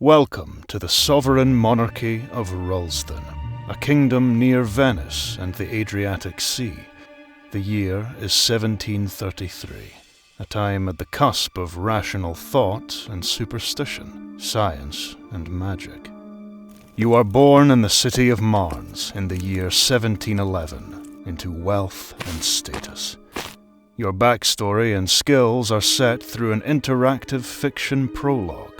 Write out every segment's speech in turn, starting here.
Welcome to the sovereign monarchy of Rolston, a kingdom near Venice and the Adriatic Sea. The year is 1733, a time at the cusp of rational thought and superstition, science and magic. You are born in the city of Marnes in the year 1711, into wealth and status. Your backstory and skills are set through an interactive fiction prologue.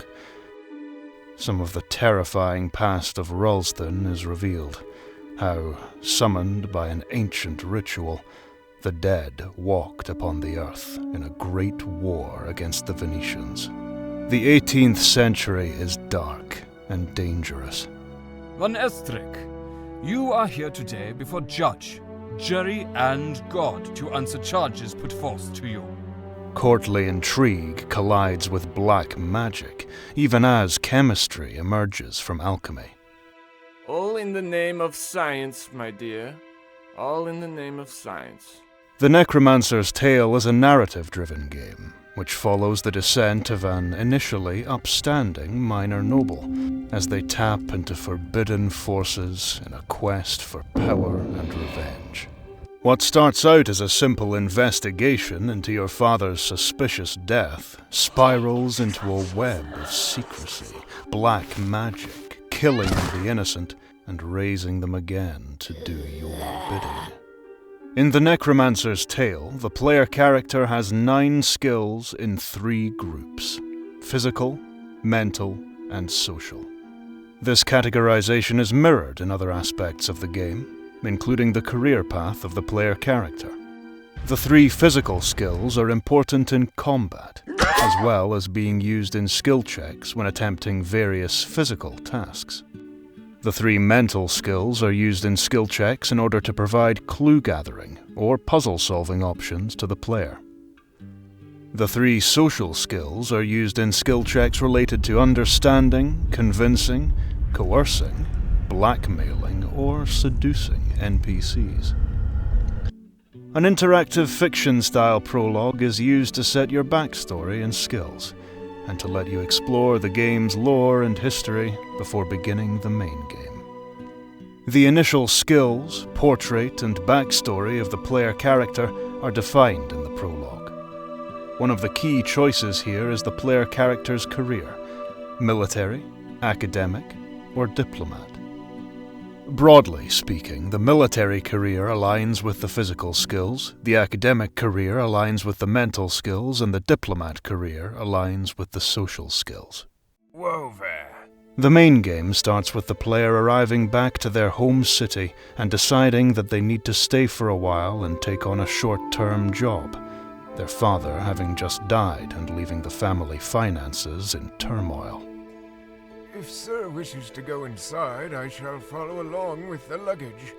Some of the terrifying past of Rolston is revealed. How, summoned by an ancient ritual, the dead walked upon the earth in a great war against the Venetians. The 18th century is dark and dangerous. Von Estrick, you are here today before judge, jury, and God to answer charges put forth to you. Courtly intrigue collides with black magic, even as chemistry emerges from alchemy. All in the name of science, my dear. All in the name of science. The Necromancer's Tale is a narrative-driven game, which follows the descent of an initially upstanding minor noble, as they tap into forbidden forces in a quest for power and revenge. What starts out as a simple investigation into your father's suspicious death spirals into a web of secrecy, black magic, killing the innocent, and raising them again to do your bidding. In the Necromancer's Tale, the player character has 9 skills in 3 groups: physical, mental, and social. This categorization is mirrored in other aspects of the game, including the career path of the player character. The 3 physical skills are important in combat, as well as being used in skill checks when attempting various physical tasks. The 3 mental skills are used in skill checks in order to provide clue-gathering or puzzle-solving options to the player. The 3 social skills are used in skill checks related to understanding, convincing, coercing, blackmailing, or seducing NPCs. An interactive fiction-style prologue is used to set your backstory and skills, and to let you explore the game's lore and history before beginning the main game. The initial skills, portrait, and backstory of the player character are defined in the prologue. One of the key choices here is the player character's career: military, academic, or diplomat. Broadly speaking, the military career aligns with the physical skills, the academic career aligns with the mental skills, and the diplomat career aligns with the social skills. Whoa there. The main game starts with the player arriving back to their home city and deciding that they need to stay for a while and take on a short-term job, their father having just died and leaving the family finances in turmoil. If Sir wishes to go inside, I shall follow along with the luggage.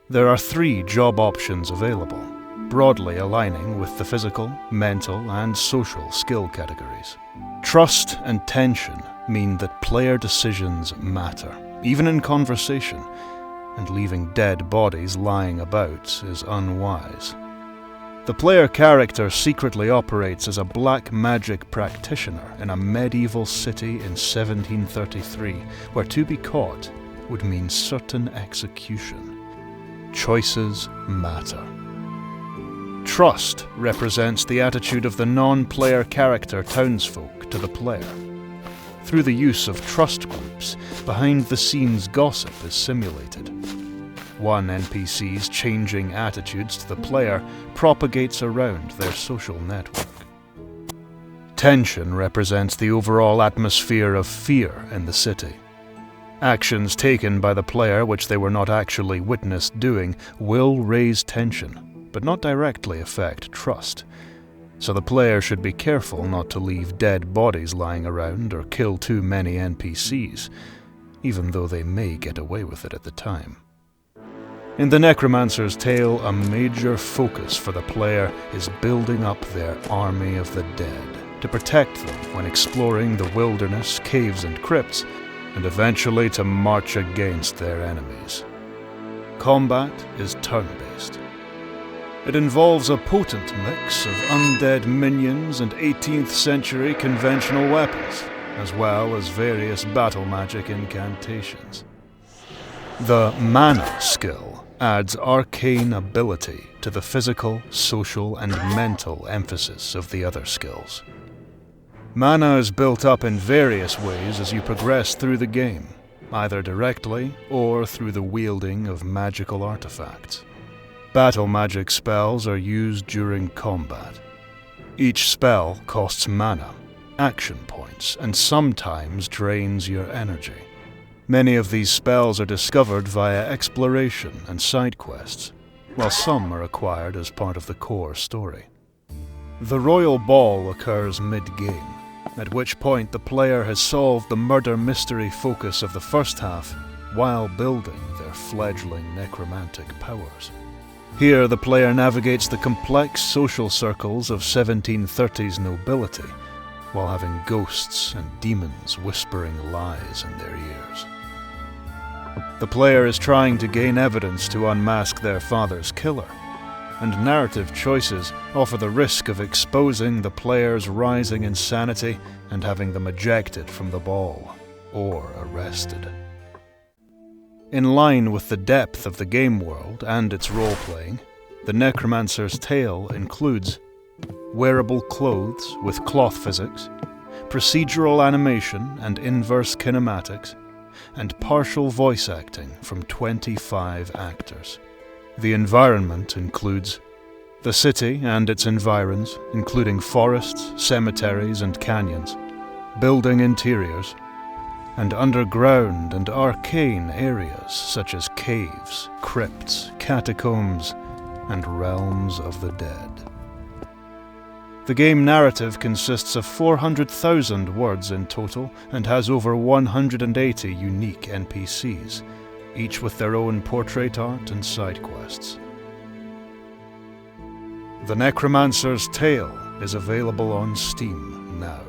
There are 3 job options available, broadly aligning with the physical, mental, and social skill categories. Trust and tension mean that player decisions matter, even in conversation, and leaving dead bodies lying about is unwise. The player character secretly operates as a black magic practitioner in a medieval city in 1733, where to be caught would mean certain execution. Choices matter. Trust represents the attitude of the non-player character townsfolk to the player. Through the use of trust groups, behind-the-scenes gossip is simulated. One NPC's changing attitudes to the player propagates around their social network. Tension represents the overall atmosphere of fear in the city. Actions taken by the player which they were not actually witnessed doing will raise tension, but not directly affect trust. So the player should be careful not to leave dead bodies lying around or kill too many NPCs, even though they may get away with it at the time. In the Necromancer's Tale, a major focus for the player is building up their army of the dead, to protect them when exploring the wilderness, caves and crypts, and eventually to march against their enemies. Combat is turn-based. It involves a potent mix of undead minions and 18th century conventional weapons, as well as various battle magic incantations. The Mana skill adds arcane ability to the physical, social, and mental emphasis of the other skills. Mana is built up in various ways as you progress through the game, either directly or through the wielding of magical artifacts. Battle magic spells are used during combat. Each spell costs mana, action points, and sometimes drains your energy. Many of these spells are discovered via exploration and side quests, while some are acquired as part of the core story. The Royal Ball occurs mid-game, at which point the player has solved the murder mystery focus of the first half while building their fledgling necromantic powers. Here the player navigates the complex social circles of 1730s nobility, while having ghosts and demons whispering lies in their ears. The player is trying to gain evidence to unmask their father's killer, and narrative choices offer the risk of exposing the player's rising insanity and having them ejected from the ball, or arrested. In line with the depth of the game world and its role-playing, the Necromancer's tale includes wearable clothes with cloth physics, procedural animation and inverse kinematics, and partial voice acting from 25 actors. The environment includes the city and its environs, including forests, cemeteries, and canyons, building interiors, and underground and arcane areas such as caves, crypts, catacombs, and realms of the dead. The game narrative consists of 400,000 words in total and has over 180 unique NPCs, each with their own portrait art and side quests. The Necromancer's Tale is available on Steam now.